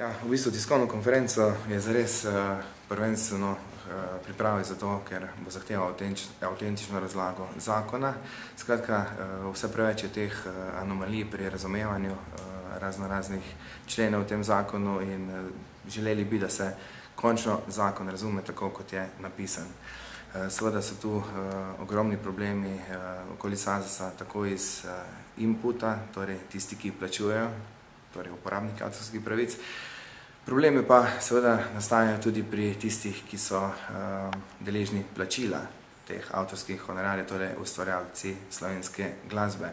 Ja, v bistvu tiskovno konferenco je zares prvenstveno pripravil zato, ker bo zahteval avtentično razlago zakona. Skratka, vse preveč je teh anomalij pri razumevanju raznoraznih členov v tem zakonu in želeli bi, da se končno zakon razume tako, kot je napisan. Seveda so tu ogromni problemi okoli SAZS-a, tako iz inputa, torej tisti, ki plačujejo, torej uporabniki avtorskih pravic. Problemi pa seveda nastajajo tudi pri tistih, ki so deležni plačila teh avtorskih honorarjev, torej ustvarjalci slovenske glasbe.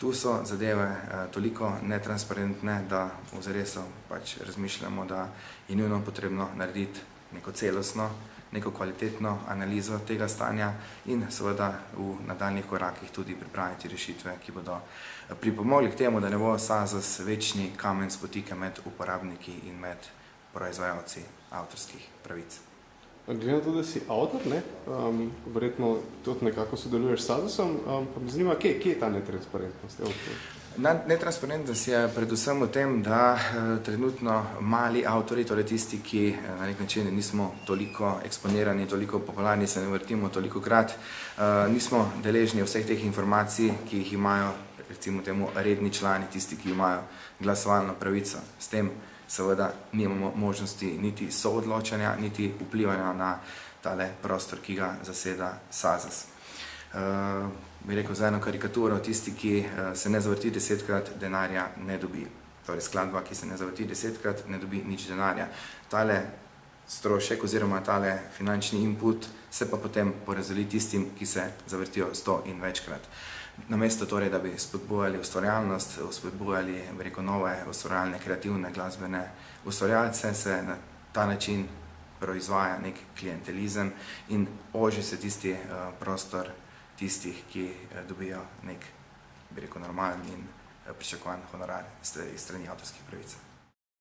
Tu so zadeve toliko netransparentne, da v zaresu pač razmišljamo, da je nujno potrebno narediti neko celostno, neko kvalitetno analizo tega stanja in seveda v nadaljnjih korakih tudi pripraviti rešitve, ki bodo pripomogli k temu, da ne bo SAZS večni kamen spotike med uporabniki in med proizvajalci avtorskih pravic. Glede na to, da si avtor, verjetno tudi nekako sodeluješ s SAZS-om, pa me zanima, kje je ta netransparentnost? Netransparentnost je predvsem v tem, da trenutno mali avtori, torej tisti, ki na nek način nismo toliko eksponirani, toliko popularni, se ne vrtimo tolikokrat, nismo deležni vseh teh informacij, ki jih imajo recimo temu redni člani, tisti, ki imajo glasovalno pravico. S tem seveda nimamo možnosti niti soodločanja, niti vplivanja na tale prostor, ki ga zaseda SAZS. Bi rekel za eno karikaturo, tisti, ki se ne zavrti 10-krat, denarja ne dobi. Torej skladba, ki se ne zavrti 10-krat, ne dobi nič denarja. Tale strošek oziroma tale finančni input se pa potem porazdeli tistim, ki se zavrtijo 100 in večkrat. Namesto torej, da bi spodbujali ustvarjalnost, spodbujali, bi rekel, nove ustvarjalne, kreativne, glasbene ustvarjalce, se na ta način proizvaja nek klientelizem in oži se tisti prostor tistih, ki dobijo nek, bi rekel, normalen in pričakovan honorar iz strani avtorskih pravic.